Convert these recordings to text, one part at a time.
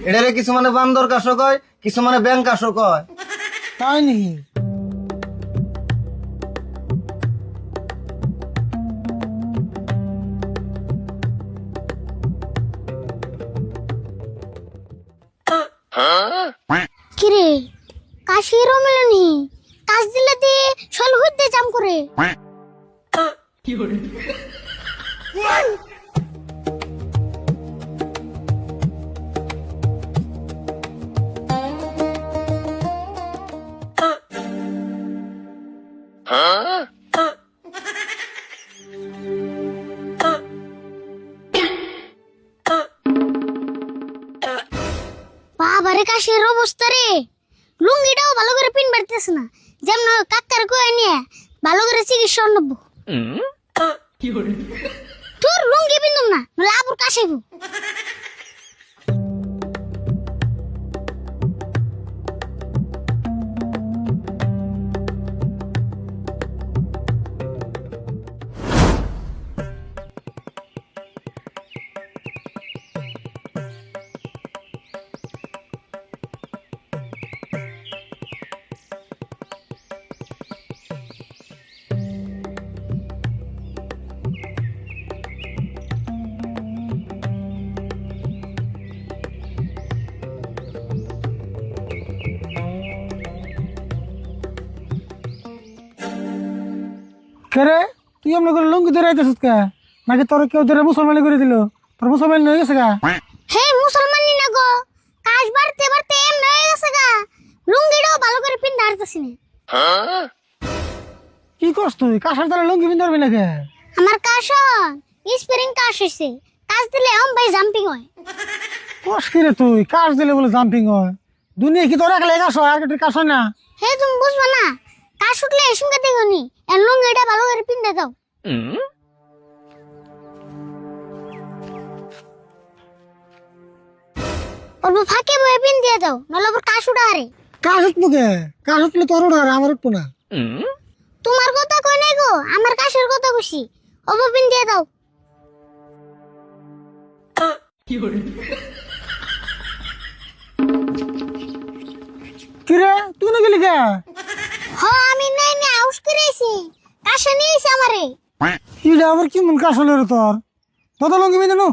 এটারে কিছু মানে বান্দর কাশো কয়, কিছু মানে ব্যাংক কাশো কয়। তাই নাকি? কিরে কাশিরও মেলেনি, কাজ দিলে দিয়ে শল হইতে জাম করে। বাবারে কাশির অবস্থা রে, লুঙ্গিটাও ভালো করে পিন পারতেছ না, যেমন কাকার কয়ে নিয়ে ভালো করে চিকিৎসা নেব। তোর লুঙ্গি পিন্দুম না, নলে আবুর কাশাইব। কে রে, তুই এমনি করে লুঙ্গি ধরে আইতেছিস কে? নাকি তোর কেউ ধরে মুসলমানি করে দিল? তোর মুসলমান হয়ে গেছে গা? হে মুসলমানি না গো, কাজ বাড়তে বাড়তে এম হয়ে গেছে গা, লুঙ্গিটাও ভালো করে পিন দাঁড়াতেছি না। কি করছ তুই? কাঁসার তালে লুঙ্গি পিন ধরবি নাকি? আমার কাশ স্প্রিং কাশ হয়েছে, কাজ দিলে এম ভাই জাম্পিং হয়। কস কি রে তুই? কাজ দিলে বলে জাম্পিং হয়? দুনিয়া কি তোর একলাই কাশ হয়, আর কেউ কাশ হয় না? হে তুমি বুঝবা না, কাশ উঠলে এসুমকে দেখনি, এর লুঙ্গিটা ভালো করে পিন দাও। অল্প ফাঁকে বয়ে পিন দিয়ে দাও, নলে আবার কাশ উঠা হারে। কাশ উঠবো কে? কাশ উঠলে তোর উঠার, আমার উঠবো না। তোমার কথা কই নাই গো, আমার কাশের কথা কইছি, অল্প পিন দিয়ে দাও। কি রে, তুই না গেলি কে? হ আমি নাই না আউস করেছি, কাশে নিয়েছে আমারে। ইটা আবার কি মন কাশ হলো রে তোর? কত লুঙ্গি পিন দেনু?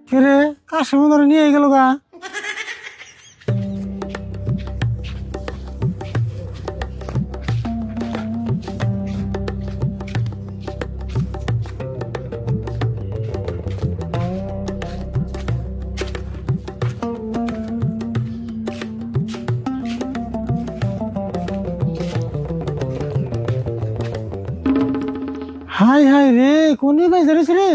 কে রে, কাশের মতো নিয়ে গেল গা? হাই হাই রে, কোন ভাই ধরেছ রে?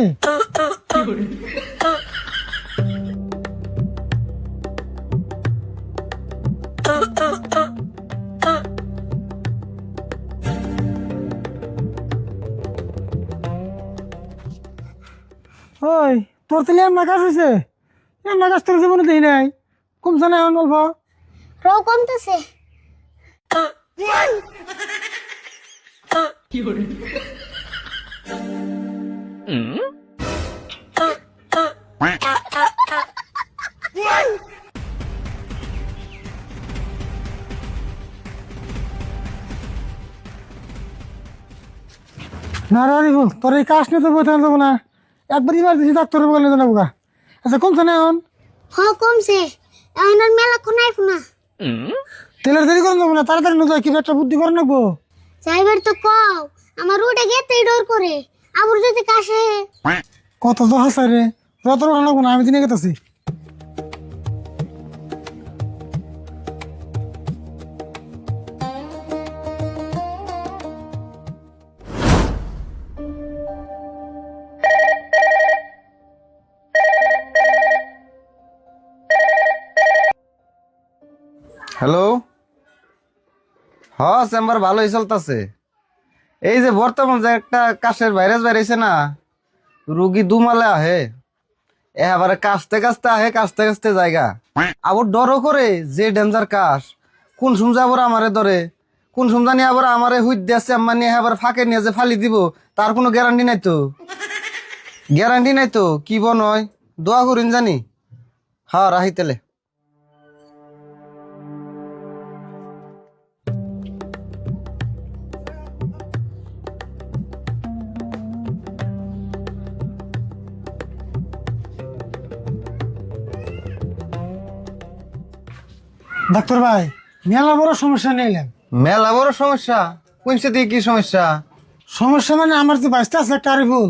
ওই তোর তাহলে এমন কাজ হয়েছে? এমন কাজ তোর জীবনে দেখি নাই, কমছে না এখন অল্প? রও কমতেছে। না রে বল, তোর এই কাজ নিয়ে তো বইতে যাবো না, একবার ইমার্জেন্সি ডাক্তারের বলে জানাবো গা। আচ্ছা কমছে না এখন? হ কমছে, এখন আর মেলা কোন আইফো না। তেলের দেরি করে যাবো না, তাড়াতাড়ি নয় কি একটা বুদ্ধি করে নেবো। যাইবার তো কও, আমার উঠে গেতেই ডর করে, আবার যদি কাশে। কত তো হাসাই রে, রত নেবো না, আমি দিনে গেতেছি। হ্যালো, হ্যাঁ চেম্বার ভালোই চলতেছে। এই যে বর্তমান যে একটা কাশের ভাইরাস বেরিয়েছে না, রুগী দুমালে আহে, এবারে কাশতে কাশতে আহে, কাশতে কাশতে জায়গা আবার ডরও করে যে ডেঞ্জার কাশ, কোন সময় আবার আমারে ধরে, কোন সময় জানি আবার আমারে হুইট দিয়েছে আম্মা নিয়ে আবার ফাঁকে নিয়ে যে ফালি দিব, তার কোনো গ্যারান্টি নাই তো, গ্যারান্টি নাই তো। কি বনয় দোয়া করিন জানি। হ্যাঁ রাহি তেলে। ডাক্তার ভাই, মেলা বড় সমস্যা নিলাম। মেলা বড় সমস্যা? কোনছে দিয়ে কি সমস্যা? সমস্যা মানে আমার যে বাইসটা আছে একটা আরিফুল,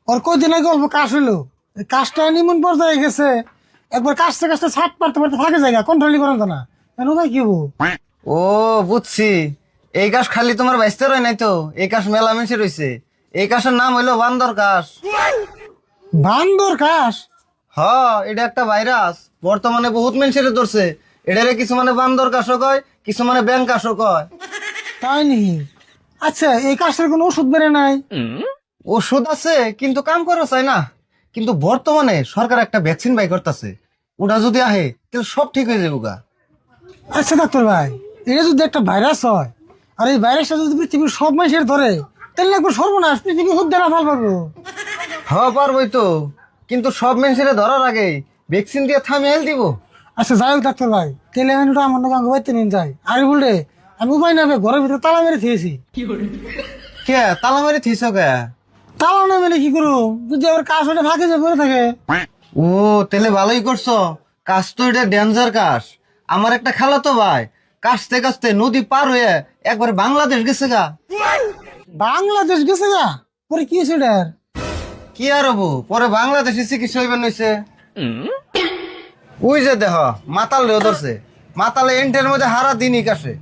ওর কদিন আগে অল্প কাশ হলো, এই কাশটা নিমন পর্যায়ে গেছে, একবার কাশতে কাশতে ছাট পারতে পারতে থাকে জায়গা কন্ট্রোলই করেন না। কেন ভাই কি হবো? ও বুঝছি, এই কাশ খালি তোমার বাইসতে রয় নাই তো, এই কাশ মেলা মিশে রয়েছে। এই কাশের নাম হইলো বান্দর কাশ। বান্দর কাশ? হ, এটা একটা ভাইরাস, বর্তমানে বহুত মানুষের ধরছে। এটারে কিছু মানে বান্দর কাশও কয়, কিছু মানে ব্যাং কাশও কয়। তাই নাকি? আচ্ছা, এই কাশের কোনো ওষুধ বেড়ে নাই? ওষুধ আছে কিন্তু কাম করে চাই না। কিন্তু বর্তমানে সরকার একটা ভ্যাকসিন বাই করতেছে, ওটা যদি আহে তাহলে সব ঠিক হয়ে যাবো গা। আচ্ছা ডাক্তার ভাই, এটা যদি একটা ভাইরাস হয়, আর এই ভাইরাসটা যদি পৃথিবীর সব মানুষের ধরে, তাহলে একবার সর্বনাশ, পৃথিবী হুদ্দে না ফাল পারবো। হ পারবই তো, কিন্তু সব মানুষের ধরার আগে ভ্যাকসিন দিয়ে থামিয়ে দিব। আচ্ছা যাই হোক ডাক্তার ভাই, তাহলে আমি ওটা আমার নাম বাইতে নিয়ে যাই। আরে বললে আমি উপায় না পেয়ে ঘরের ভিতরে তালা মেরে থিয়েছি। কে তালা মারি থিস কে? তালা না মেরে কি করবো, যদি আবার কাশ ওটা ফাঁকে যে পড়ে থাকে। ও তাহলে ভালোই করছো, কাশ তো এটা ডেঞ্জার কাশ। আমার একটা খালাতো ভাই কাশতে কাশতে নদী পার হয়ে একবার বাংলাদেশ গেছে গা। বাংলাদেশ গেছে গা? পরে কি হয়েছে এটার? কি আর হবো, পরে বাংলাদেশে চিকিৎসা হইবেন হইছে। ওই যে দেহ মাতাল রেও ধরছে, মাতালে এন্টের মধ্যে হারা দিনই কাশে।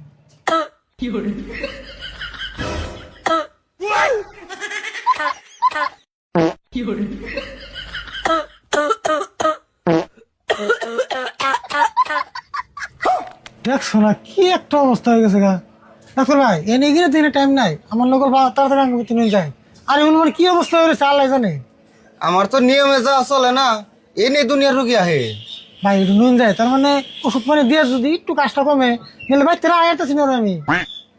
দেখছো না কি একটা অবস্থা হয়ে গেছে গা। ডাক্তার ভাই এনে গিয়ে দিনে টাইম নাই, আমার লোকের তাড়াতাড়ি আঙ্গ নিয়ে যায়। আরে বলবো কি অবস্থা হয়েছে আল্লাহ জানে। আমার তো নিয়মে যা চলে না, এ নিয়ে দুনিয়ার রুগী আহে। ভাই একটু নুন যায়, তার মানে ওষুধ মানে দিয়ে যদি একটু কাজটা কমে, গেলে ভাই তেরা আয়াতেছি না আমি।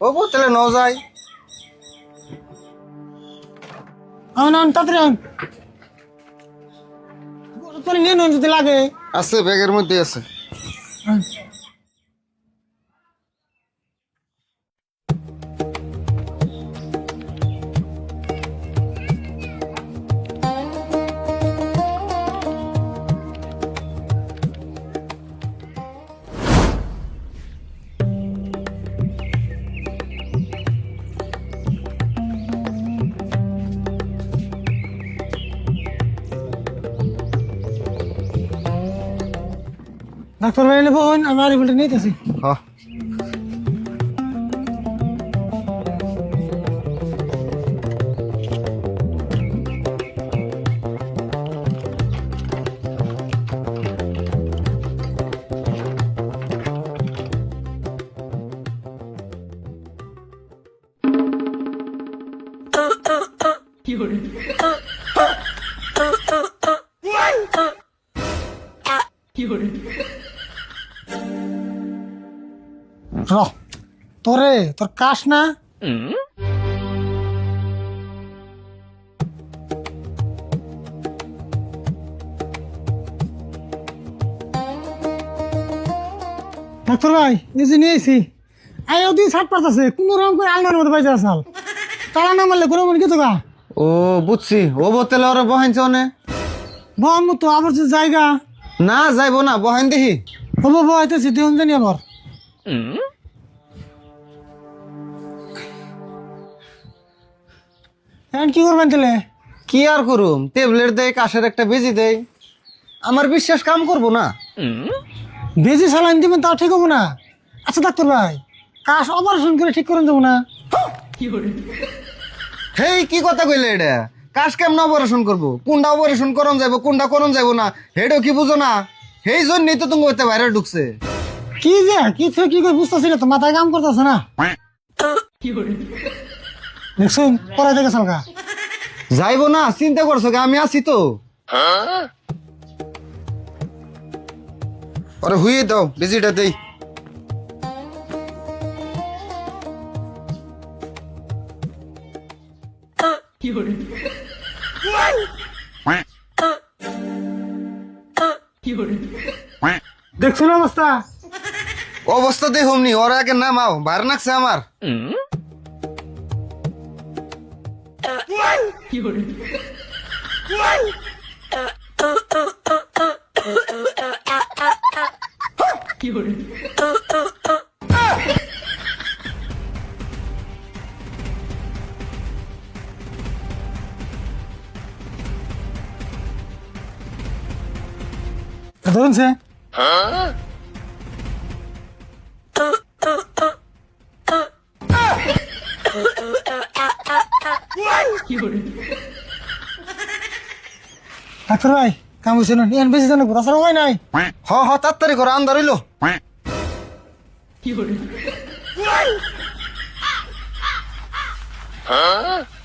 ও তাহলে ন যায়। তাড়াতাড়ি ওষুধ পানি নিয়ে নুন যদি লাগে। আছে ব্যাগের মধ্যে আছে। আন। ডাক্তার ভাই নেবো, আমি আরিফুলটা নিতেছি। হ্যাঁ তোরে তোর কাশ না? ডাক্তার ভাই এই যে নিয়েছি, আই ওদিন ছাট পারতেছে, কোনো রকম করে আলনার মধ্যে বাইতে আসাল, তালা না মারলে কোনো মনে কি তো গা। ও বুঝছি, ও বোতলে ওরা বহাইছে অনে। বম তো আবার যে জায়গা না যাইবো না, বহাইন দেখি। হবো বহাইতেছি, দেউন জানি আবার। এখন কি করবেন তাহলে? কি আর করুম, ট্যাবলেট দেয়, কাশের একটা বেজি দেয়, আমার বিশ্বাস কাম করবো না। বেজি সালাইন দিবেন তাও ঠিক হবো না। আচ্ছা ডাক্তার ভাই, কাশ অপারেশন করে ঠিক করেন যাবো না? হেই কি কথা কইলে এটা? কাশ কেমন অপারেশন করবো? কোনটা অপারেশন করন যাইবো, কোনটা করন যাইবো না, হেডও কি বুঝো না? সেই জন্যই তো তুমি হইতে বাইরে ঢুকছে। কি যে কি থেকে কি করে বুঝতেছি না তো, মাথায় কাম করতেছে না। দেখছুন পরে থেকে সালকা যাইবো না চিন্তা করছো কি? আমি আছি তো। আরে হুইয়ে দাও বিজিটা দেই। দেখছুন অবস্থা অবস্থা দেখুমনি, ওরা আগে নামাও, বার নাকছে আমার। ধরুন সে ডাক্তার ভাই কাম হয়েছে না এন বেশি জানো রাস্তার হয় নাই হ হ তাড়াতাড়ি করো, আন্দার হইলো। Huh?